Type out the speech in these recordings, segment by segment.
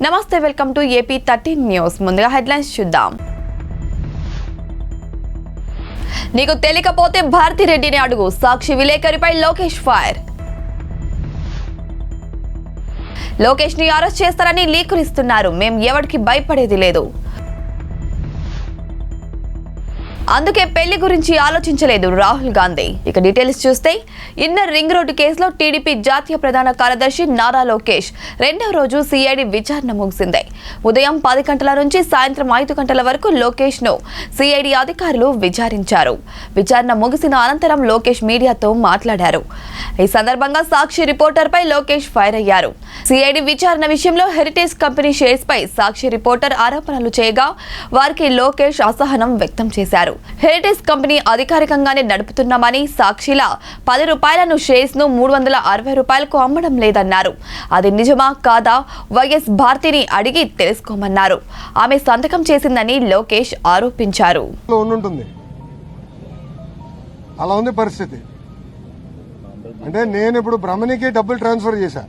నమస్తే, welcome to AP 13 news. ముందుగా headlines చూద్దాం. నీకు తెలియకపోతే భారతిరెడ్డిని అడుగు, సాక్షి విలేకరిపై లోకేష్ ఫైర్. లోకేష్ ని అరెస్ట్ చేస్తారని లీకులు ఇస్తున్నారు, మేం ఎవరికి భయపడేది లేదు. అందుకే పెళ్లి గురించి ఆలోచించలేదు రాహుల్ గాంధీ. ఇక డీటెయిల్స్ చూస్తే, ఇన్నర్ రింగ్ రోడ్డు కేసులో టీడీపీ జాతీయ ప్రధాన కార్యదర్శి నారా లోకేష్ రెండవ రోజు సిఐడి విచారణ ముగిసింది. ఉదయం 10 గంటల నుంచి సాయంత్రం 5 గంటల వరకు లోకేష్ ను సిఐడి అధికారులు విచారించారు. విచారణ ముగిసిన అనంతరం లోకేష్ మీడియాతో మాట్లాడారు. ఈ సందర్భంగా సాక్షి రిపోర్టర్ పై లోకేష్ ఫైర్ అయ్యారు. సిఐడి విచారణ విషయంలో హెరిటేజ్ కంపెనీ షేర్స్ పై సాక్షి రిపోర్టర్ ఆరోపణలు చేయగా వారికి లోకేష్ అసహనం వ్యక్తం చేశారు. హెరిటేజ్ కంపెనీ అధికారికంగానే నడుపుతున్నామని, సాక్షిలా 10 రూపాయలను షేర్స్ ను 360 రూపాయలకు అమ్మడం లేదన్నారు. అది నిజమా కాదా వైఎస్ భారతిని అడిగి తెలుసుకోమన్నారు. ఆమె సంతకం చేసిందని లోకేష్ ఆరోపించారు. అలా ఉంది పరిస్థితి. అంటే నేను ఇప్పుడు బ్రహ్మణికి డబ్బులు ట్రాన్స్ఫర్ చేశా,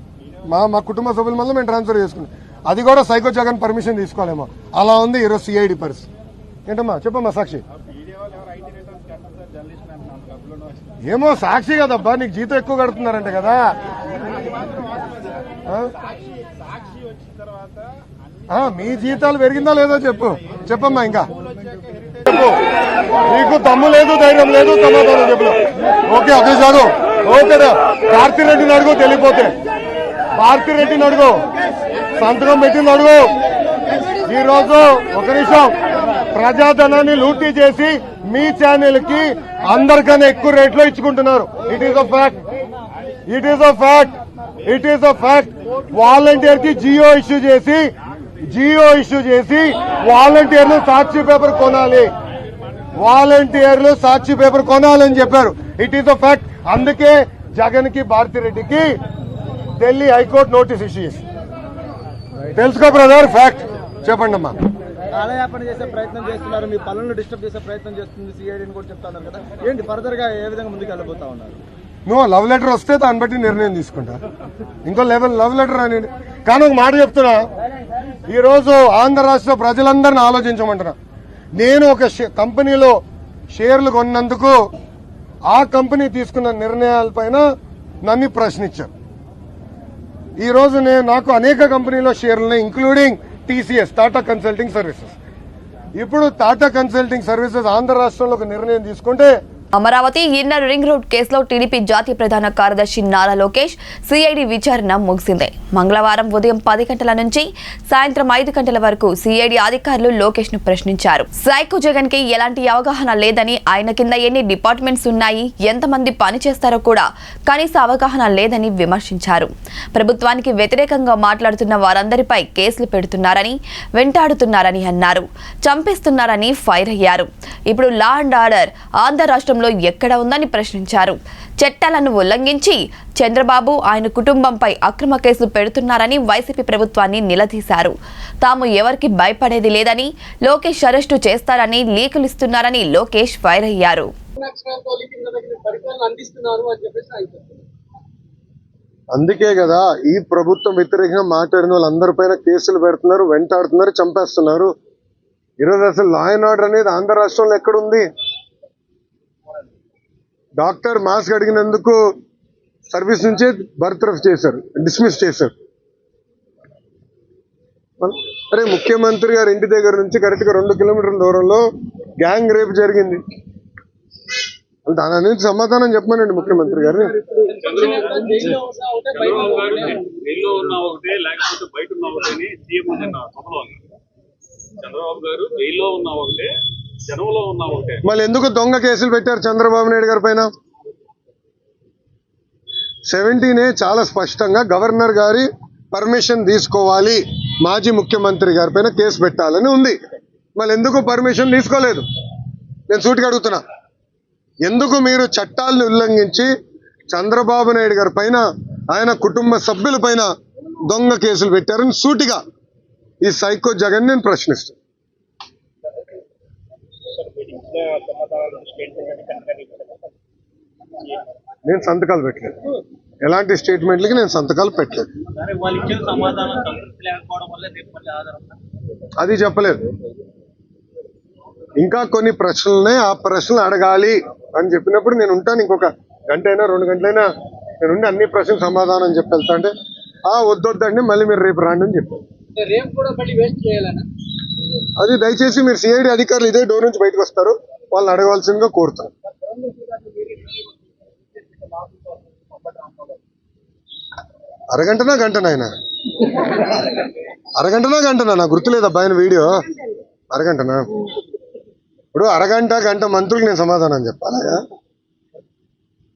మా కుటుంబ సభ్యుల వల్ల మేము ట్రాన్స్ఫర్ చేసుకున్నాం. అది కూడా సైకో జగన్ పర్మిషన్ తీసుకోలేమో. అలా ఉంది ఈరోజు సిఐడి పరిస్థితి. ఏంటమ్మా చెప్పమ్మా సాక్షి. ఏమో సాక్షి కదబ్బా, నీకు జీతం ఎక్కువ కడుతున్నారంట కదా. మీ జీతాలు పెరిగిందా లేదో చెప్పమ్మా. ఇంకా చెప్పు, నీకు దమ్ము లేదు, ధైర్యం లేదు, సమాధానం చెప్పు. ఓకే అదే చాలు. ఓకేరా, భారతిరెడ్డిని అడుగు, తెలియపోతే భారతిరెడ్డిని అడుగు, సంతకం పెట్టింది అడుగు. ఈరోజు ఒక నిమిషం, ప్రజాధనాన్ని లూటీ చేసి మీ ఛానల్ కి అందరికన్నా ఎక్కువ రేట్లో ఇచ్చుకుంటున్నారు. It is a fact. Volunteer కి జియో ఇష్యూ చేసి వాలంటీర్లు సాక్షి పేపర్ కొనాలని చెప్పారు. It is a fact. అందుకే జగన్ కి భారతిరెడ్డికి ఢిల్లీ హైకోర్టు నోటీస్ ఇష్యూ చేసి. తెలుసుకో బ్రదర్, ఫ్యాక్ట్. చెప్పండి అమ్మా. కాలయాపన చేసే ప్రయత్నం చేస్తున్నారు, మీ పనులను డిస్టర్బ్ చేసే ప్రయత్నం చేస్తుంది సిఐడిని కూడా చెప్తా ఉన్నారు కదా. ఏంటి ఫర్దర్ గా ఏ విధంగా ముందుకు వెళ్ళబోతా ఉన్నారు? నువ్వు లవ్ లెటర్ వస్తే దాన్ని బట్టి నిర్ణయం తీసుకుంటా. ఇంకో లవ్ లెటర్ అని. కానీ ఒక మాట చెప్తున్నా, ఈరోజు ఆంధ్ర రాష్ట్ర ప్రజలందరినీ ఆలోచించమంటున్నా. నేను ఒక కంపెనీలో షేర్లు కొన్నందుకు ఆ కంపెనీ తీసుకున్న నిర్ణయాలపైన నన్ను ప్రశ్నించారు. ఈరోజు నాకు అనేక కంపెనీలో షేర్లు, including TCS, Tata consulting services. ఇప్పుడు టాటా కన్సల్టింగ్ సర్వీసెస్ ఆంధ్ర రాష్ట్రంలో ఒక నిర్ణయం తీసుకుంటే, అమరావతి ఇన్నర్ రింగ్ రోడ్ కేసులో టీడీపీ జాతీయ ప్రధాన కార్యదర్శి నారా లోకేష్ సిఐడి విచారణ ముగిసింది. మంగళవారం ఉదయం 10 గంటల నుంచి సాయంత్రం 5 గంటల వరకు సిఐడి అధికారులు లోకేష్ ను ప్రశ్నించారు. సైకో జగన్ కి ఎలాంటి అవగాహన లేదని, ఆయన కింద ఎన్ని డిపార్ట్మెంట్స్ ఉన్నాయి, ఎంతమంది పనిచేస్తారో కూడా కనీస అవగాహన లేదని విమర్శించారు. ప్రభుత్వానికి వ్యతిరేకంగా మాట్లాడుతున్న వారందరిపై కేసులు పెడుతున్నారని, వెంటాడుతున్నారని అన్నారు. చంపేస్తున్నారని ఫైర్ అయ్యారు. ఇప్పుడు లా అండ్ ఆర్డర్ ఆంధ్ర రాష్ట్రంలో ఎక్కడ ఉందని ప్రశ్నించారు. చట్టాలను ఉల్లంఘించి చంద్రబాబు, ఆయన కుటుంబంపై అక్రమ కేసులు పెడుతున్నారని వైసీపీ ప్రభుత్వాన్ని నిలదీశారు. తాము ఎవరికి భయపడేది లేదని, లోకేష్ అరెస్టు చేస్తారని లీకులు ఇస్తున్నారని లోకేష్ ఫైర్ అయ్యారు. అందుకే కదా ఈ ప్రభుత్వం వ్యతిరేకంగా మాట్లాడిన వాళ్ళందరిపైన కేసులు పెడుతున్నారు, వెంటాడుతున్నారు, చంపేస్తున్నారు. ఈరోజు అసలు లా అండ్ ఆర్డర్ అనేది ఆంధ్ర రాష్ట్రంలో ఎక్కడుంది? డాక్టర్ మాస్క్ అడిగినందుకు సర్వీస్ నుంచే బర్తరఫ్ చేశారు, డిస్మిస్ చేశారు. అరే, ముఖ్యమంత్రి గారి ఇంటి దగ్గర నుంచి కరెక్ట్ గా 2 కిలోమీటర్ల దూరంలో గ్యాంగ్ రేప్ జరిగింది. దాని నుంచి సమాధానం చెప్పమనండి ముఖ్యమంత్రి గారిని. మళ్ళీ ఎందుకు దొంగ కేసులు పెట్టారు చంద్రబాబు నాయుడు గారి పైన? 17A చాలా స్పష్టంగా గవర్నర్ గారి పర్మిషన్ తీసుకోవాలి, మాజీ ముఖ్యమంత్రి గారి పైన కేసు పెట్టాలని ఉంది. మళ్ళీ ఎందుకు పర్మిషన్ తీసుకోలేదు? నేను సూటిగా అడుగుతున్నా. ఎందుకు మీరు చట్టాలను ఉల్లంఘించి చంద్రబాబు నాయుడు గారి పైన, ఆయన కుటుంబ సభ్యుల పైన దొంగ కేసులు పెట్టారని సూటిగా ఈ సైకో జగన్ నేను ప్రశ్నిస్తాను. నేను సంతకాలు పెట్టలేదు. ఎలాంటి స్టేట్మెంట్లకి నేను సంతకాలు పెట్టలేదు. వాళ్ళు ఇచ్చిన సమాధానం సంతృప్తి లేకపోవడం వల్ల దీనిపై ఆధారం అది చెప్పలేదు. ఇంకా కొన్ని ప్రశ్నలున్నాయి, ఆ ప్రశ్నలు అడగాలి అని చెప్పినప్పుడు నేను ఉంటాను. ఇంకొక గంట అయినా 2 గంటలైనా నేను ఉండి అన్ని ప్రశ్నలకు సమాధానం చెప్పి వెళ్తా అంటే వద్దొద్దండి మళ్ళీ మీరు రేపు రాండి అని చెప్పారు. రేపు కూడా మళ్ళీ వేస్ట్ చేయాలన్నా అది దయచేసి మీరు సిఐడి అధికారులు ఇదే డోర్ నుంచి బయటకు వస్తారు, వాళ్ళని అడగవలసిందిగా కోరుతాను. అరగంటనా గంటనా ఆయన గంటనా నాకు గుర్తులేదబ్బా ఆయన వీడియో. అరగంటనా? ఇప్పుడు గంట మంత్రులకు నేను సమాధానం చెప్పాలా?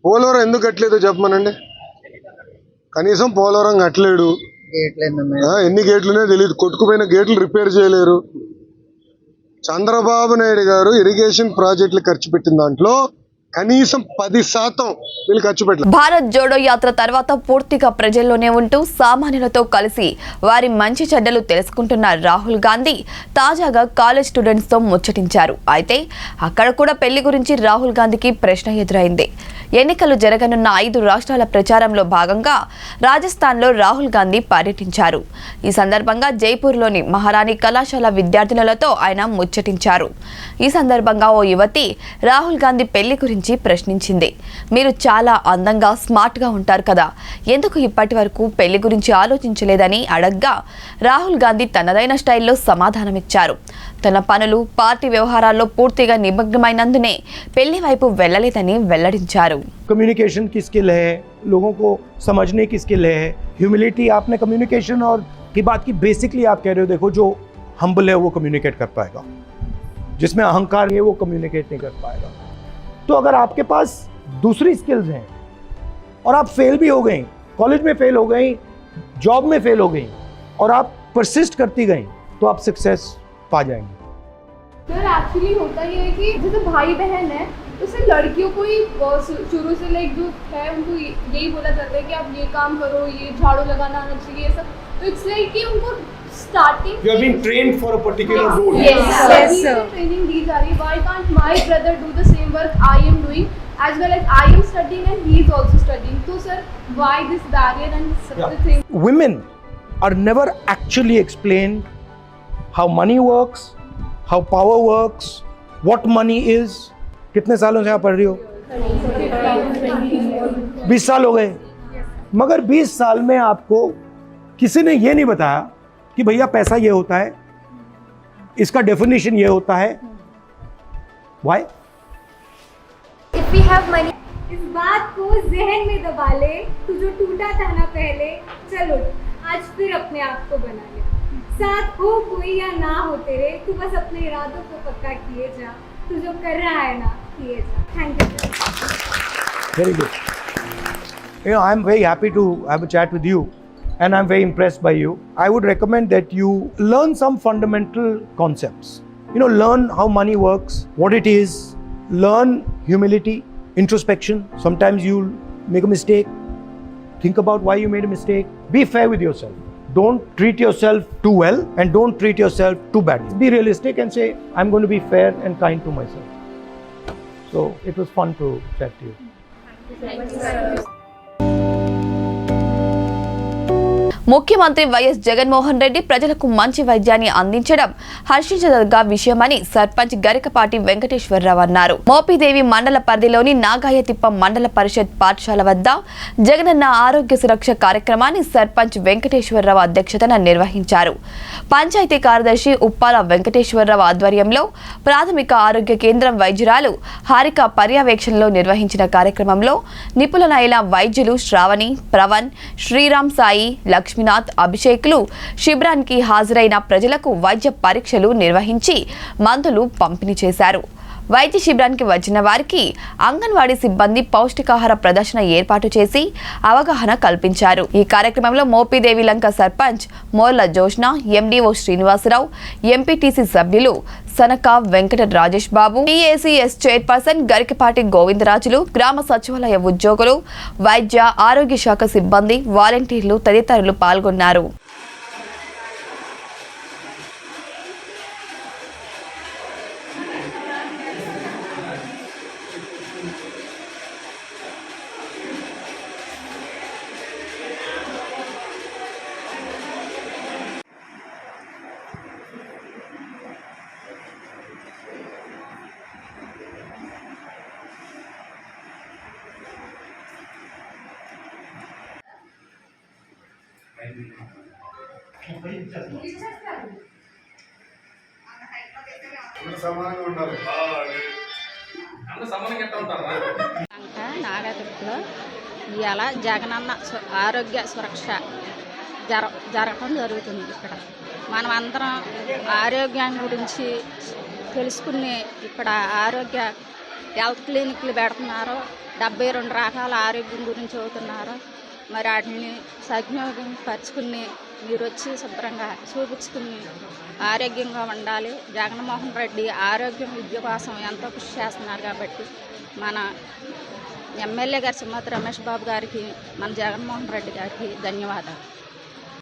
పోలవరం ఎందుకు కట్టలేదు చెప్పమనండి. కనీసం పోలవరం కట్టలేడు, ఎన్ని గేట్లునే తెలియదు, కొట్టుకుపోయిన గేట్లు రిపేర్ చేయలేరు. చంద్రబాబు నాయుడు గారు ఇరిగేషన్ ప్రాజెక్టులు ఖర్చు పెట్టిన దాంట్లో కనీసం 10% వీళ్ళు ఖర్చు పెట్టలేదు. భారత్ జోడో యాత్ర తర్వాత పూర్తిగా ప్రజల్లోనే ఉంటూ సామాన్యులతో కలిసి వారి మంచి చెడ్డలు తెలుసుకుంటున్న రాహుల్ గాంధీ తాజాగా కాలేజ్ స్టూడెంట్స్ తో ముచ్చటించారు. అయితే అక్కడ కూడా పెళ్లి గురించి రాహుల్ గాంధీకి ప్రశ్న ఎదురైంది. ఎన్నికలు జరగనున్న 5 రాష్ట్రాల ప్రచారంలో భాగంగా రాజస్థాన్లో రాహుల్ గాంధీ పర్యటించారు. ఈ సందర్భంగా జైపూర్లోని మహారాణి కళాశాల విద్యార్థినులతో ఆయన ముచ్చటించారు. ఈ సందర్భంగా ఓ యువతి రాహుల్ గాంధీ పెళ్లి గురించి ప్రశ్నించింది. మీరు చాలా అందంగా స్మార్ట్ గా ఉంటారు కదా, ఎందుకు ఇప్పటి వరకు పెళ్లి గురించి ఆలోచించలేదని అడగ్గా రాహుల్ గాంధీ తనదైన స్టైల్లో సమాధానమిచ్చారు. తన పనులు పార్టీ వ్యవహారాల్లో పూర్తిగా నిమగ్నమైనందునే పెళ్లి వైపు వెళ్లలేదని వెల్లడించారు. कम्युनिकेशन की स्किल है, लोगों को समझने की स्किल है, ह्यूमिलिटी. आपने कम्युनिकेशन और की बात की, बेसिकली आप कह रहे हो देखो जो हम्बल है वो कम्युनिकेट कर पाएगा, जिसमें अहंकार है वो कम्युनिकेट नहीं कर पाएगा. तो अगर आपके पास दूसरी स्किल्स हैं और आप फेल भी हो गई, कॉलेज में फेल हो गई, जॉब में फेल हो गई और आप परसिस्ट करती गई तो आप सक्सेस पा जाएंगे. सर एक्चुअली होता ये है कि जैसे भाई बहन है तो सिर्फ लड़कियों को ही शुरू से लाइक जो है उनको यही बोला जाता है कि आप ये काम करो, ये झाड़ू लगाना आना चाहिए, ये सब. तो इट्स लाइक कि उनको starting You have been trained for a particular role. yes sir training दी जा रही है. Why can't my brother do the same work I am doing as well as I am studying and he is also studying? So sir, why this barrier and such a thing? Women are never actually explained how money works, how power works, what money is. कितने सालों से आप पढ़ रही हो? 20 साल हो गए. मगर 20 साल में आपको किसी ने ये नहीं बताया कि भैया पैसा ये होता है, इसका डेफिनेशन ये होता है. Why? If we have money, इस बात को जहन में दबा ले, तू जो टूटा था ना पहले, चलो आज फिर अपने आप को बना ले. साथ हो कोई या ना हो तेरे, तू बस अपने इरादों को पक्का किए जा. तू जो कर रहा है ना किए जा. Thank you. Very good. You know, I'm very happy to have a chat with you and I'm very impressed by you. I would recommend that you learn some fundamental concepts. You know, learn how money works, what it is, learn humility, introspection. Sometimes you'll make a mistake. Think about why you made a mistake. Be fair with yourself. Don't treat yourself too well and don't treat yourself too badly. Be realistic and say, I'm going to be fair and kind to myself. So it was fun to chat to you. ముఖ్యమంత్రి YS Jaganmohan Reddy ప్రజలకు మంచి వైద్యాన్ని అందించడం హర్షించదగ్గ విషయమని సర్పంచ్ గరికపాటి వెంకటేశ్వరరావు అన్నారు. మోపిదేవి మండల పరిధిలోని నాగాయతిప్ప మండల పరిషత్ పాఠశాల వద్ద జగనన్న ఆరోగ్య సురక్ష కార్యక్రమాన్ని సర్పంచ్ వెంకటేశ్వరరావు అధ్యక్షతన నిర్వహించారు. పంచాయతీ కార్యదర్శి ఉప్పాల వెంకటేశ్వరరావు ఆధ్వర్యంలో ప్రాథమిక ఆరోగ్య కేంద్రం వైద్యురాలు హారిక పర్యవేక్షణలో నిర్వహించిన కార్యక్రమంలో నిపుణులైన వైద్యులు శ్రావణి, ప్రవణ్, శ్రీరామ్ సాయి, లక్ష్మీనాథ్, అభిషేక్లు శిబిరానికి హాజరైన ప్రజలకు వైద్య పరీక్షలు నిర్వహించి మందులు పంపిణీ చేశారు. వైద్య శిబిరానికి వచ్చిన వారికి అంగన్వాడీ సిబ్బంది పౌష్టికాహార ప్రదర్శన ఏర్పాటు చేసి అవగాహన కల్పించారు. ఈ కార్యక్రమంలో మోపిదేవి లంక సర్పంచ్ మోర్ల జోష్న, ఎండీఓ శ్రీనివాసరావు, ఎంపీటీసీ సభ్యులు సనక వెంకట రాజేష్ బాబు, టీఏసీఎస్ చైర్పర్సన్ గరికపాటి గోవిందరాజులు, గ్రామ సచివాలయ ఉద్యోగులు, వైద్య ఆరోగ్య శాఖ సిబ్బంది, వాలంటీర్లు తదితరులు పాల్గొన్నారు. నాగరికలో ఇవాళ జగనన్న ఆరోగ్య సురక్ష జరగటం జరుగుతుంది. ఇక్కడ మనం అందరం ఆరోగ్యం గురించి తెలుసుకుని ఇక్కడ ఆరోగ్య హెల్త్ క్లినిక్లు పెడుతున్నారు. 72 రకాల ఆరోగ్యం గురించి చదువుతున్నారు. మరి వాటిని సద్వినియోగం పరుచుకుని మీరు వచ్చి శుభ్రంగా చూపించుకుని ఆరోగ్యంగా ఉండాలి. జగన్మోహన్ రెడ్డి ఆరోగ్యం విద్య కోసం ఎంతో కృషి చేస్తున్నారు కాబట్టి మన ఎమ్మెల్యే గారు సింహాద్రి రమేష్ బాబు గారికి, మన జగన్మోహన్ రెడ్డి గారికి ధన్యవాదాలు.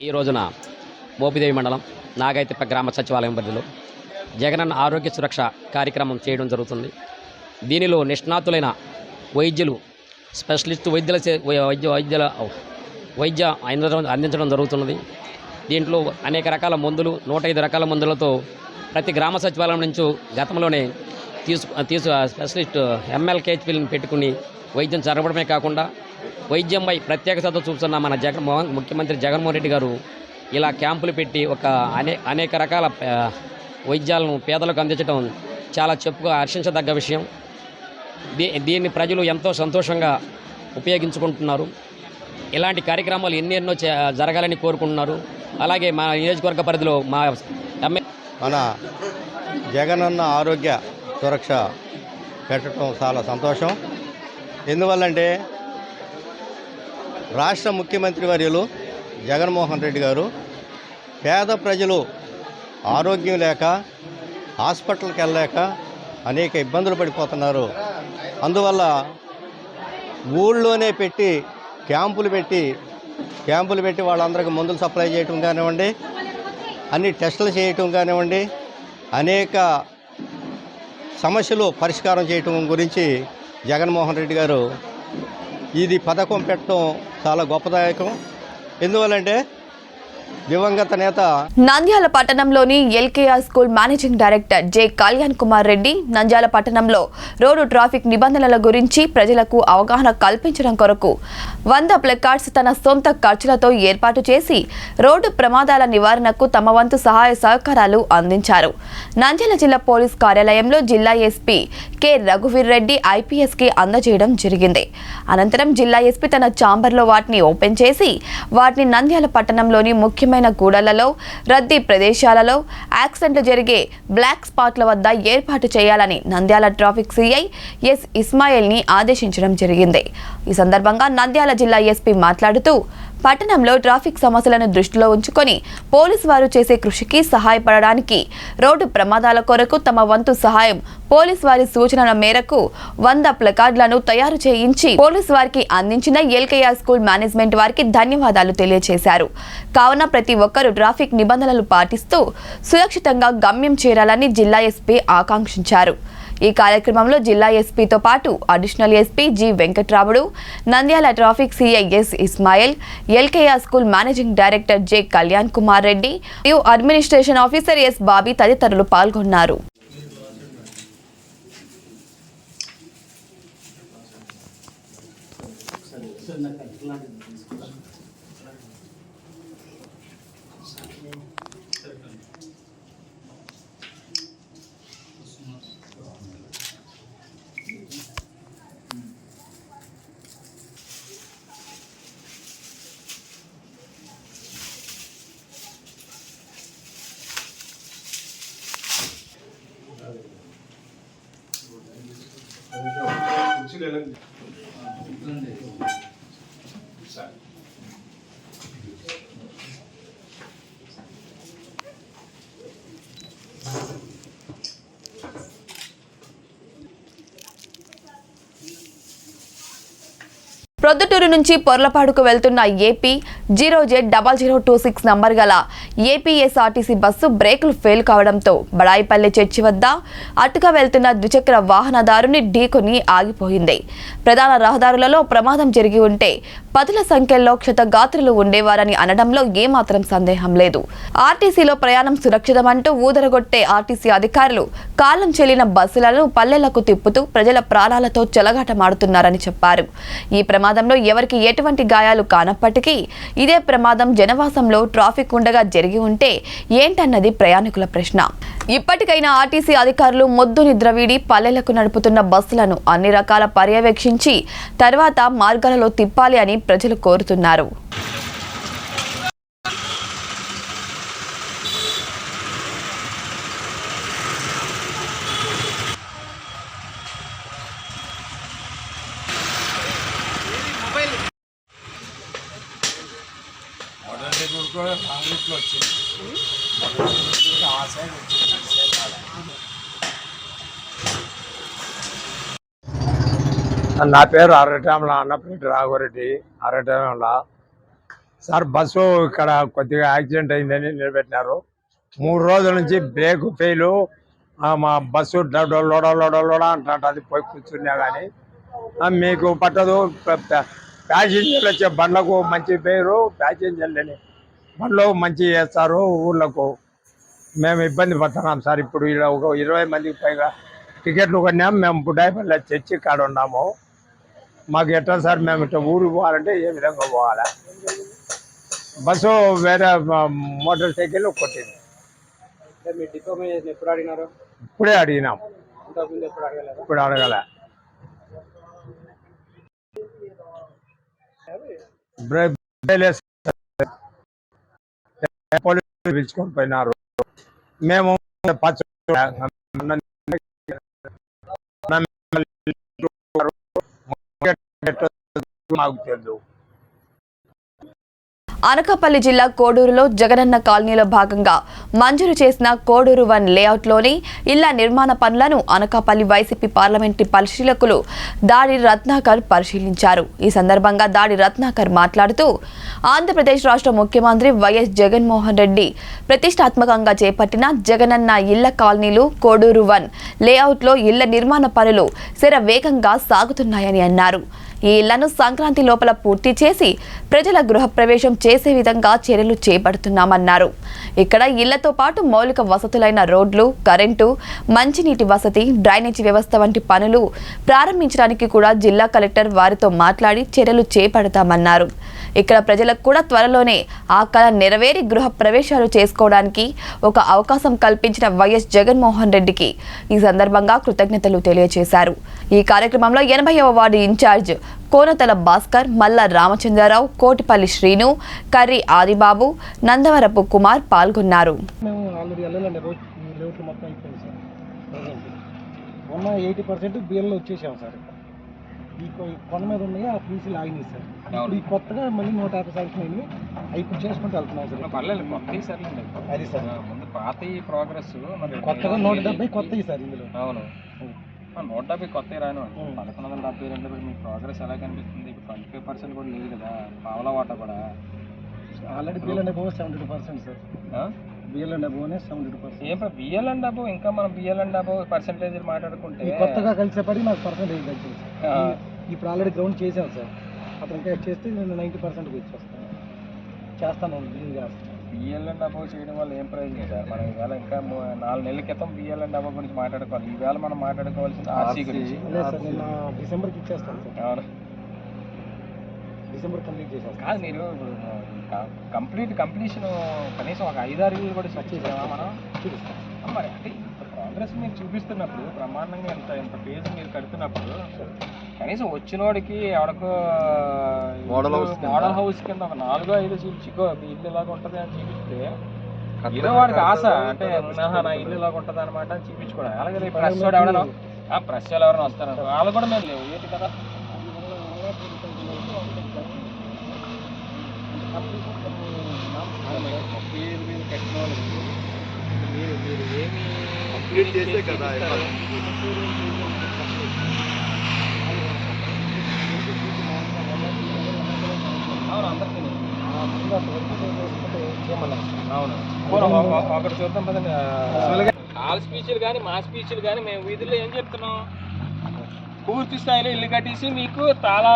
ఈ రోజున మోపిదేవి మండలం నాగైతిప్ప గ్రామ సచివాలయం పరిధిలో జగనన్న ఆరోగ్య సురక్ష కార్యక్రమం చేయడం జరుగుతుంది. దీనిలో నిష్ణాతులైన వైద్యులు, స్పెషలిస్ట్ వైద్య అందించడం జరుగుతున్నది. దీంట్లో అనేక రకాల మందులు, 105 రకాల మందులతో ప్రతి గ్రామ సచివాలయం నుంచి గతంలోనే స్పెషలిస్ట్ MLKHPని పెట్టుకుని వైద్యం జరగడమే కాకుండా వైద్యంపై ప్రత్యేక శ్రద్ధ చూపుతున్న మన ముఖ్యమంత్రి జగన్మోహన్ రెడ్డి గారు ఇలా క్యాంపులు పెట్టి అనేక రకాల వైద్యాలను పేదలకు అందించడం చాలా హర్షించదగ్గ విషయం. దీన్ని ప్రజలు ఎంతో సంతోషంగా ఉపయోగించుకుంటున్నారు. ఇలాంటి కార్యక్రమాలు ఎన్నెన్నో జరగాలని కోరుకుంటున్నారు. అలాగే మా నియోజకవర్గ పరిధిలో మన జగనన్న ఆరోగ్య సురక్ష పెట్టడం చాలా సంతోషం. ఎందువల్లంటే రాష్ట్ర ముఖ్యమంత్రి వర్యులు జగన్మోహన్ రెడ్డి గారు పేద ప్రజలు ఆరోగ్యం లేక హాస్పిటల్కి వెళ్ళలేక అనేక ఇబ్బందులు పడిపోతున్నారు. అందువల్ల ఊళ్ళోనే క్యాంపులు పెట్టి వాళ్ళందరికీ మందులు సప్లై చేయటం కానివ్వండి, అన్ని టెస్టులు చేయటం కానివ్వండి, అనేక సమస్యలు పరిష్కారం చేయటం గురించి జగన్మోహన్ రెడ్డి గారు ఇది పథకం పెట్టడం చాలా గొప్పదాయకం. ఎందువల్లంటే దివంగత నేత నంద్యాల పట్టణంలోని LKR school managing director J Kalyan Kumar Reddy Nandyal పట్టణంలో రోడ్డు ట్రాఫిక్ నిబంధనల గురించి ప్రజలకు అవగాహన కల్పించడం కొరకు 100 ప్లకార్డ్స్ తన సొంత ఖర్చులతో ఏర్పాటు చేసి రోడ్డు ప్రమాదాల నివారణకు తమ వంతు సహాయ సహకారాలు అందించారు. నంద్యాల జిల్లా పోలీస్ కార్యాలయంలో జిల్లా ఎస్పీ కె రఘువీర్ రెడ్డి IPSకి అందజేయడం జరిగింది. అనంతరం జిల్లా ఎస్పీ తన ఛాంబర్లో వాటిని ఓపెన్ చేసి వాటిని నంద్యాల పట్టణంలోని ముఖ్యమైన కూడళ్లలో, రద్దీ ప్రదేశాలలో, యాక్సిడెంట్లు జరిగే బ్లాక్ స్పాట్ల వద్ద ఏర్పాటు చేయాలని నంద్యాల ట్రాఫిక్ CI ఎస్ ఇస్మాయిల్ని ఆదేశించడం జరిగింది. ఈ సందర్భంగా నంద్యాల జిల్లా ఎస్పీ మాట్లాడుతూ పట్టణంలో ట్రాఫిక్ సమస్యలను దృష్టిలో ఉంచుకొని పోలీసు వారు చేసే కృషికి సహాయపడడానికి రోడ్డు ప్రమాదాల కొరకు తమ వంతు సహాయం పోలీసు వారి సూచనల మేరకు 100 ప్లకార్డులను తయారు చేయించి పోలీసు వారికి అందించిన ఎల్కేఆర్ స్కూల్ మేనేజ్మెంట్ వారికి ధన్యవాదాలు తెలియజేశారు. కావున ప్రతి ఒక్కరూ ట్రాఫిక్ నిబంధనలు పాటిస్తూ సురక్షితంగా గమ్యం చేరాలని జిల్లా ఎస్పీ ఆకాంక్షించారు. ఈ కార్యక్రమంలో జిల్లా ఎస్పీతో పాటు additional SP G Venkatramudu, Nandyal traffic CI S Ismail, LKR school managing director J Kalyan Kumar Reddy మరియు అడ్మినిస్ట్రేషన్ ఆఫీసర్ ఎస్ బాబీ తదితరులు పాల్గొన్నారు. ప్రొద్దుటూరు నుంచి పొర్లపాడుకు వెళ్తున్న ఏపీ 0Z0026 నంబర్ గల APSRTC బస్సు బ్రేకులు ఫెయిల్ కావడంతో బడాయిపల్లి చర్చి వద్ద అటుగా వెళ్తున్న ద్విచక్ర వాహనదారుని ఢీకొని ఆగిపోయింది. ప్రధాన రహదారులలో ప్రమాదం జరిగి ఉంటే పదుల సంఖ్యలో క్షతగాత్రులు ఉండేవారని అనడంలో ఏమాత్రం సందేహం లేదు. ఆర్టీసీలో ప్రయాణం సురక్షితమంటూ ఊదరగొట్టే ఆర్టీసీ అధికారులు కాలం చెల్లిన బస్సులను పల్లెలకు తిప్పుతూ ప్రజల ప్రాణాలతో చెలగాటమాడుతున్నారని చెప్పారు. ఈ ప్రమాదంలో ఎవరికి ఎటువంటి గాయాలు కానప్పటికీ ఇదే ప్రమాదం జనవాసంలో ట్రాఫిక్ ఉండగా జరిగి ఉంటే ఏంటన్నది ప్రయాణికుల ప్రశ్న. ఇప్పటికైనా ఆర్టీసీ అధికారులు మొద్దు నిద్ర వీడి పల్లెలకు నడుపుతున్న బస్సులను అన్ని రకాల పర్యవేక్షించి తర్వాత మార్గాలలో తిప్పాలి అని ప్రజలు కోరుతున్నారు. నా పేరు అరటంల అన్నపేట రాఘవరెడ్డి. అరటంల సార్, బస్సు ఇక్కడ కొద్దిగా యాక్సిడెంట్ అయిందని నిలబెట్టినారు. 3 రోజుల నుంచి బ్రేక్ ఫెయిల్, మా బస్సు లోడ అంటుంటుంది. పోయి కూర్చున్నా కానీ మీకు పట్టదు. ప్యాసింజర్లు వచ్చే బండ్లకు మంచి పేరు, ప్యాసింజర్లని బండ్లు మంచి చేస్తారు. ఊళ్ళకు మేము ఇబ్బంది పడుతున్నాం సార్. ఇప్పుడు ఇలా ఒక 20 మందికి పైగా టికెట్లు కొన్నాము. మేము బుడ్డాయిపల్లి చర్చి కాడ ఉన్నాము. మాకు ఎట్లా సార్? మేము ఇట్లా ఊరికి పోవాలంటే ఏ విధంగా పోవాలా? బస్సు వేరే మోటార్ సైకిల్ కొట్టింది. ఇప్పుడే అడిగినాం, ఇప్పుడు అడగలే. పోలీసులు పిలుచుకొని పోయినారు. మేము మాకు తెలుసు. అనకాపల్లి జిల్లా కోడూరులో జగనన్న కాలనీలో భాగంగా మంజూరు చేసిన కోడూరు 1 లేఅవుట్లోని ఇళ్ల నిర్మాణ పనులను అనకాపల్లి వైసీపీ పార్లమెంటరీ పరిశీలకులు దాడి రత్నాకర్ పరిశీలించారు. ఈ సందర్భంగా దాడి రత్నాకర్ మాట్లాడుతూ ఆంధ్రప్రదేశ్ రాష్ట్ర ముఖ్యమంత్రి వైఎస్ జగన్మోహన్ రెడ్డి ప్రతిష్టాత్మకంగా చేపట్టిన జగనన్న ఇళ్ల కాలనీలు కోడూరు 1 లేఅవుట్లో ఇళ్ల నిర్మాణ పనులు శరవేగంగా సాగుతున్నాయని అన్నారు. ఈ ఇళ్లను సంక్రాంతి లోపల పూర్తి చేసి ప్రజల గృహప్రవేశం చేసే విధంగా చర్యలు చేపడుతున్నామన్నారు. ఇక్కడ ఇళ్లతో పాటు మౌలిక వసతులైన రోడ్లు, కరెంటు, మంచినీటి వసతి, డ్రైనేజీ వ్యవస్థ వంటి పనులు ప్రారంభించడానికి కూడా జిల్లా కలెక్టర్ వారితో మాట్లాడి చర్యలు చేపడతామన్నారు. ఇక్కడ ప్రజలకు కూడా త్వరలోనే ఆ కళ నెరవేరి గృహ ప్రవేశాలు చేసుకోవడానికి ఒక అవకాశం కల్పించిన వైఎస్ జగన్మోహన్ రెడ్డికి ఈ సందర్భంగా కృతజ్ఞతలు తెలియజేశారు. ఈ కార్యక్రమంలో 80వ వార్డు ఇన్ఛార్జ్ కోనతల భాస్కర్, మల్ల రామచంద్రరావు, కోటిపల్లి శ్రీను, కర్రి ఆదిబాబు, నందవరపు కుమార్ పాల్గొన్నారు. మొన్న 80% బియ్యంలో వచ్చేసాం సార్. ఈ కొండ మీద ఉన్నాయి, ఆ పీసులు ఆగినాయి సార్. ఇప్పుడు ఈ కొత్తగా మళ్ళీ 150 సరుకులు అవి ఇప్పుడు చేసుకుంటూ వెళ్తున్నాం సార్. పర్లేదు, కొత్త సర్లేదు అది సార్. ముందు పాత ప్రోగ్రెస్ కొత్తగా 170 కొత్తవి సార్ ఇందులో. అవును, 170 కొత్త రాను. 1172 మీ ప్రోగ్రెస్ ఎలా కనిపిస్తుంది? ఇప్పుడు 25% కూడా లేదు కదా, పావలా వాటా కూడా. ఆల్రెడీ బియ్యం అండ్ అబోవ్ 72% సార్. బియ్యం అండ్ అబోవ్ 72%. ఏం బియ్యం అండ్ అబోవ్? ఇంకా మనం బియ్యం అండ్ అబోవ్ పర్సెంటేజ్ మాట్లాడుకుంటే కొత్తగా కలిసేపడి నాకు పర్సెంటేజ్ తగ్గింది సార్. ఇప్పుడు ఆల్రెడీ గ్రౌండ్ చేసాం సార్. అతను ఇంకా చేస్తే నేను 90%కి ఇచ్చేస్తాను. చేస్తాను, బిల్లింగ్ చేస్తాను. బిఎల్ అండ్ అబోవ్ చేయడం వల్ల ఏం ప్రయోజనం సార్? మనం ఈవేళ ఇంకా 4 నెలల క్రితం బిఎల్ అండ్ అబోవ్ గురించి మాట్లాడుకోవాలి. ఈవేళ మనం మాట్లాడుకోవాల్సింది ఆర్సీ గురించి. లేదు సార్, నేను డిసెంబర్కి ఇచ్చేస్తాను సార్. అవును, డిసెంబర్ కంప్లీట్ చేసేస్తాను. కాదు, మీరు కంప్లీషన్ కనీసం ఒక 5-6 ఇళ్ళు కూడా చేసామా మనం? చూపిస్తాం మరి. అంటే ప్రోగ్రెస్ మీరు చూపిస్తున్నప్పుడు, బ్రహ్మాండంగా ఎంత పేజ్ మీరు కడుతున్నప్పుడు, కనీసం వచ్చినోడికి ఎవరికో మోడల్ హౌస్ కింద ఒక 4-5 చూపించుకో మీ ఇల్లు ఇలాగ ఉంటుంది అని చూపిస్తే ఏదో వాడికి ఆశ, అంటే నా ఇల్లు ఇలాగ ఉంటుంది అనమాట అని చూపించుకోవడం. అలాగే రేపు ప్రెస్ వాడు ఎవరైనా ప్రెస్ వాళ్ళు ఎవరైనా వస్తారనుకో, వాళ్ళు కూడా మేము లేవు ఏంటి కదా. కట్టిన వాళ్ళకి మీరు ఏమి కంప్లీట్ చేసే కదా. అవును, అందరికీ అవును. ఒకటి చూద్దాం పదండి. వాళ్ళ స్పీచ్లు కానీ మా స్పీచ్లు కానీ మేము వీధుల్లో ఏం చెప్తున్నాం? పూర్తి స్థాయిలో ఇల్లు కట్టేసి మీకు తాళా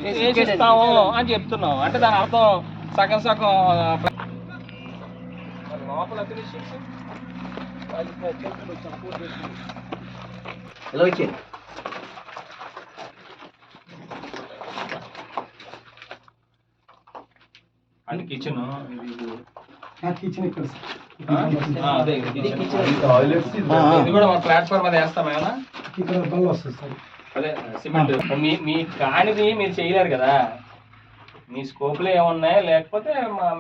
వేసిస్తాము అని చెప్తున్నాం. అంటే దాని అర్థం సగం లోపల ఎలా వచ్చే అంటే కిచెన్ కిచెన్ ఇక్కడ అదే ఇది కూడా మన ప్లాట్ఫామ్ అది వేస్తాం ఏమన్నా ఇక్కడ బల్ల వస్తుంది సార్. అదే సిమెంట్ మీ కానిది మీరు చేయలేరు కదా, మీ స్కోప్లో ఏమున్నాయి, లేకపోతే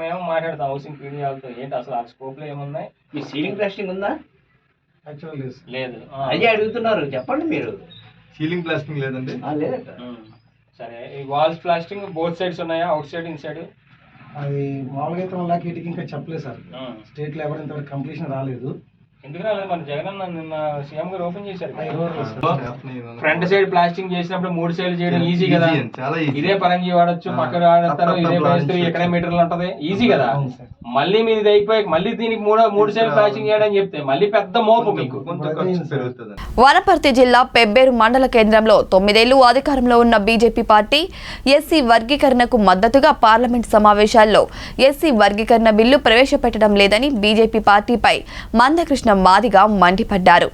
మేము మాట్లాడతాం హౌసింగ్ పీడీ వాళ్ళతో ఏంటి అసలు ఆ స్కోప్లో ఏమున్నాయి. మీ సీలింగ్ ప్లాస్టింగ్ ఉందా? యాక్చువల్ లేదు. లేదు అదే అడుగుతున్నారు, చెప్పండి మీరు. సీలింగ్ ప్లాస్టింగ్ లేదండి. లేదట. సరే ఈ వాల్స్ ప్లాస్టింగ్ బోత్ సైడ్స్ ఉన్నాయా, అవుట్ సైడ్ ఇన్ సైడ్? అది మామూలుగా అయితే 1 lakh వీటికి ఇంకా చెప్పలేదు సార్. స్టేట్ లెవెల్ ఇంతవరకు కంప్లీషన్ రాలేదు. ఎందుకు రాలేదు? మన జగన్ అన్న నిన్న సీఎం గారు ఓపెన్ చేశారు. ఫ్రంట్ ఫ్రంట్ సైడ్ ప్లాస్టింగ్ చేసినప్పుడు 3 సైడ్ చేయడం ఈజీ కదా, చాలా ఈజీ. ఇదే పరంజీ వాడచ్చు, పక్కన వాడతారు, ఇదే పరిస్థితి ఎక్కడే మీటర్లు ఉంటది, ఈజీ కదా. మళ్ళీ మీరు ఇది అయిపోయి మళ్ళీ దీనికి 3 సైడ్ ప్లాస్టింగ్ చేయడం చెప్తే మళ్ళీ పెద్ద మోపు మీకు. పెరుగుతుంది. వనపర్తి జిల్లా పెబ్బేరు మండల కేంద్రంలో 9 ఏళ్లు అధికారంలో ఉన్న బీజేపీ పార్టీ ఎస్సీ వర్గీకరణకు మద్దతుగా పార్లమెంట్ సమావేశాల్లో ఎస్సీ వర్గీకరణ బిల్లు ప్రవేశపెట్టడం లేదని బీజేపీ పార్టీపై మందకృష్ణ మాదిగ మండిపడ్డారు.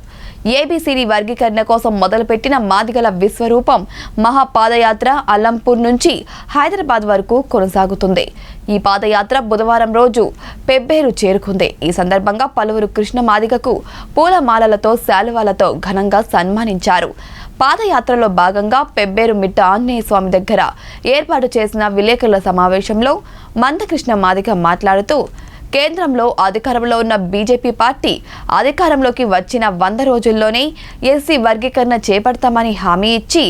ఏబీసీడీ వర్గీకరణ కోసం మొదలుపెట్టిన మాదిగల విశ్వరూపం మహాపాదయాత్ర అల్లంపూర్ నుంచి హైదరాబాద్ వరకు కొనసాగుతుంది. ఈ పాదయాత్ర బుధవారం రోజు పెబ్బేరు చేరుకుంది. ఈ సందర్భంగా పలువురు కృష్ణ మాదిగకు పూలమాలలతో శాలువాలతో ఘనంగా సన్మానించారు. పాదయాత్రలో భాగంగా పెబ్బేరు మిట్ట ఆంజనేయ స్వామి దగ్గర ఏర్పాటు చేసిన విలేకరుల సమావేశంలో మందకృష్ణ మాదిగ మాట్లాడుతూ, కేంద్రంలో అధికారంలో ఉన్న బీజేపీ పార్టీ అధికారంలోకి వచ్చిన 100 రోజుల్లోనే ఎస్సీ వర్గీకరణ చేపడతామని హామీ ఇచ్చి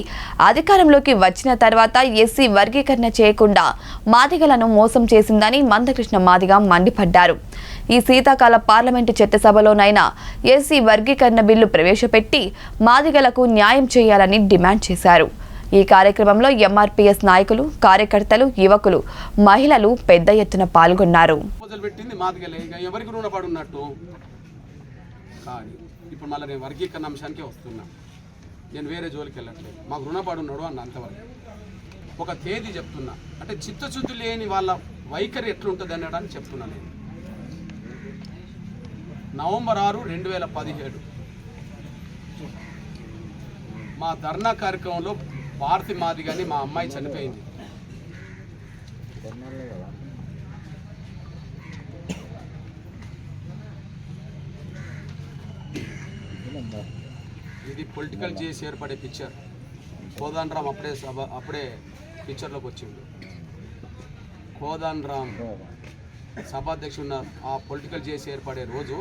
అధికారంలోకి వచ్చిన తర్వాత ఎస్సీ వర్గీకరణ చేయకుండా మాదిగలను మోసం చేసిందని మందకృష్ణ మాదిగ మండిపడ్డారు. ఈ శీతాకాల పార్లమెంటు చట్టసభలోనైనా ఎస్సీ వర్గీకరణ బిల్లు ప్రవేశపెట్టి మాదిగలకు న్యాయం చేయాలని డిమాండ్ చేశారు. ఈ కార్యక్రమంలో ఎంఆర్పీఎస్ నాయకులు, కార్యకర్తలు, యువకులు, మహిళలు పెద్ద ఎత్తున పాల్గొన్నారు. మొదలుపెట్టింది మాదిగలే, ఇక ఎవరికి రుణపడి ఉన్నట్టు. కానీ ఇప్పుడు మళ్ళీ నేను వర్గీకరణ అంశానికే వస్తున్నా. నేను వేరే జోలికి వెళ్ళట్లేదు. మాకు రుణపడి ఉన్నాడు అన్న అంతవరకు. ఒక తేదీ చెప్తున్నా, అంటే చిత్తశుద్ధి లేని వాళ్ళ వైఖరి ఎట్లుంటుంది అనడానికి చెప్తున్నా. నేను నవంబర్ 6, 2017 మా ధర్నా కార్యక్రమంలో భారతి మాదిగని మా అమ్మాయి చనిపోయింది. ఇది పొలిటికల్ చేసి ఏర్పడే పిక్చర్. కోదాన్ రామ్ అప్పుడే పిక్చర్లోకి వచ్చిండు. కోదాన్ రామ్ సభాధ్యక్షున్న ఆ పొలిటికల్ చేసి ఏర్పడే రోజు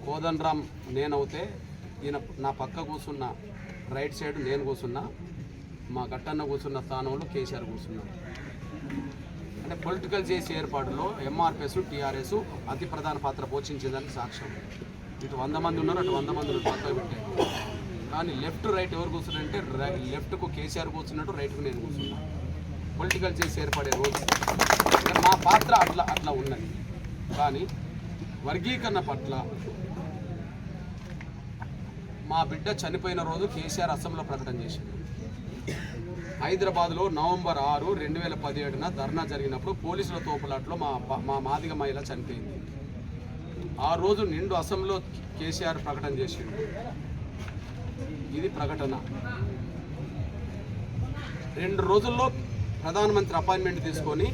కోదన్ రామ్ నేనవుతే ఈయన నా పక్క కూర్చున్న రైట్ సైడ్ నేను కూర్చున్నా, మా గట్టన్న కూర్చున్న స్థానంలో కేసీఆర్ కూర్చున్నాడు. అంటే పొలిటికల్ చేసి ఏర్పాటులో ఎంఆర్పిఎస్, టీఆర్ఎస్ అతి ప్రధాన పాత్ర పోషించేదానికి సాక్ష్యం. ఇటు 100 మంది ఉన్నారు, అటు 100 మంది పక్క పెట్టారు. కానీ లెఫ్ట్ రైట్ ఎవరు కూర్చున్నారంటే లెఫ్ట్కు కేసీఆర్ కూర్చున్నట్టు, రైట్కు నేను కూర్చున్నా. పొలిటికల్ చేసి ఏర్పడే రోజు మా పాత్ర అట్లా ఉన్నది. కానీ వర్గీకరణ పట్ల మా బిడ్డ చనిపోయిన రోజు కేసీఆర్ అసెంబ్లీలో ప్రకటన చేసింది. హైదరాబాద్లో నవంబర్ 6, 2017 ధర్నా జరిగినప్పుడు పోలీసుల తోపులాట్లో మా మాదిగ మహిళ చనిపోయింది. ఆ రోజు నిండు అసెంబ్లీలో కేసీఆర్ ప్రకటన చేసిండు. ఇది ప్రకటన. 2 రోజుల్లో ప్రధానమంత్రి అపాయింట్మెంట్ తీసుకొని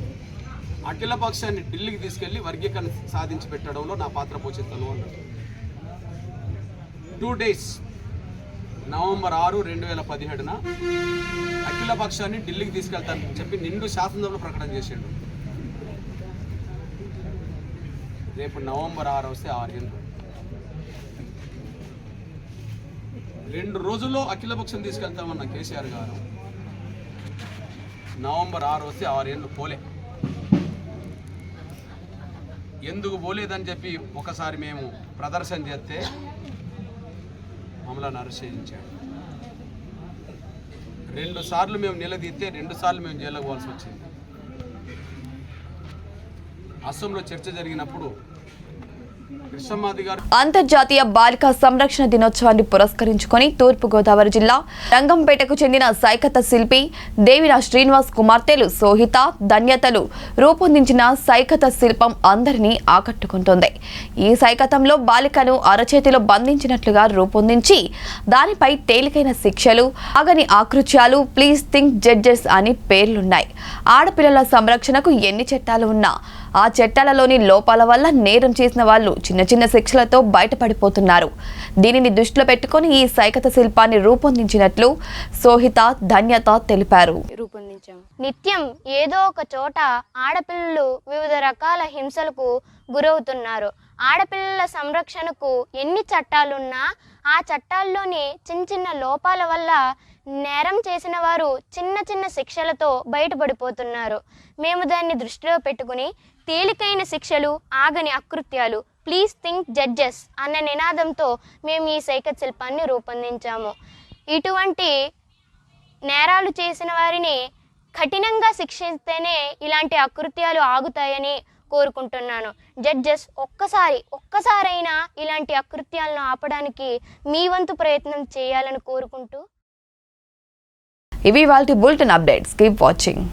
అఖిల పక్షాన్ని ఢిల్లీకి తీసుకెళ్లి వర్గీకరణ సాధించి పెట్టడంలో నా పాత్ర పోషిస్తాను అన్నాడు. 2 days నవంబర్ 6, 2017 అఖిల పక్షాన్ని ఢిల్లీకి తీసుకెళ్తానని చెప్పి నిండు శాసనసభలో ప్రకటన చేసిండు. రేపు నవంబర్ 6 వస్తే 6 ఏళ్ళు. 2 రోజుల్లో అఖిల పక్షం తీసుకెళ్తామన్న కేసీఆర్ గారు నవంబర్ 6 వస్తే 6 ఏళ్ళు పోలే. ఎందుకు పోలేదని చెప్పి ఒకసారి మేము ప్రదర్శన చేస్తే మమ్మల్ని అరెస్ట్ చేయించాడు. 2 సార్లు మేము నిలదీస్తే 2 సార్లు మేము జైలుకు పోవాల్సి వచ్చింది. అసెంబ్లీలో చర్చ జరిగినప్పుడు కృష్ణమాది గారు అంతర్జాతీయ బాలికా సంరక్షణ దినోత్సవాన్ని పురస్కరించుకొని తూర్పుగోదావరి జిల్లా రంగంపేటకు చెందిన సైకత శిల్పి దేవిన శ్రీనివాస్ కుమార్తెలు సోహిత ధన్యతలు రూపొందించిన సైకత శిల్పం అందరినీ ఆకట్టుకుంటుంది. ఈ సైకతంలో బాలికను అరచేతిలో బంధించినట్లుగా రూపొందించి దానిపై తేలికైన శిక్షలు, ఆగని ఆకృత్యాలు, ప్లీజ్ థింక్ జడ్జెస్ అని పేర్లున్నాయి. ఆడపిల్లల సంరక్షణకు ఎన్ని చట్టాలు ఉన్నా ఆ చట్టాలలోని లోపాల వల్ల నేరం చేసిన వాళ్ళు చిన్న చిన్న శిక్షలతో బయటపడిపోతున్నారు. దీనిని దృష్టిలో పెట్టుకుని ఈ సైకత శిల్పాన్ని రూపొందించినట్లు సోహిత ధన్యత తెలిపారు. నిత్యం ఏదో ఒక చోట ఆడపిల్లలు వివిధ రకాల హింసలకు గురవుతున్నారు. ఆడపిల్లల సంరక్షణకు ఎన్ని చట్టాలున్నా ఆ చట్టాల్లోని చిన్న చిన్న లోపాల వల్ల నేరం చేసిన వారు చిన్న చిన్న శిక్షలతో బయటపడిపోతున్నారు. మేము దాన్ని దృష్టిలో పెట్టుకుని తేలికైన శిక్షలు, ఆగని అకృత్యాలు, ప్లీజ్ థింక్ జడ్జెస్ అన్న నినాదంతో మేము ఈ సైకత శిల్పాన్ని రూపొందించాము. ఇటువంటి నేరాలు చేసిన వారిని కఠినంగా శిక్షిస్తేనే ఇలాంటి అకృత్యాలు ఆగుతాయని కోరుకుంటున్నాను. జడ్జెస్ ఒక్కసారైనా ఇలాంటి అకృత్యాలను ఆపడానికి మీ వంతు ప్రయత్నం చేయాలని కోరుకుంటూ ఇవి వాల్టి బులెటిన్ అప్డేట్స్. Keep watching.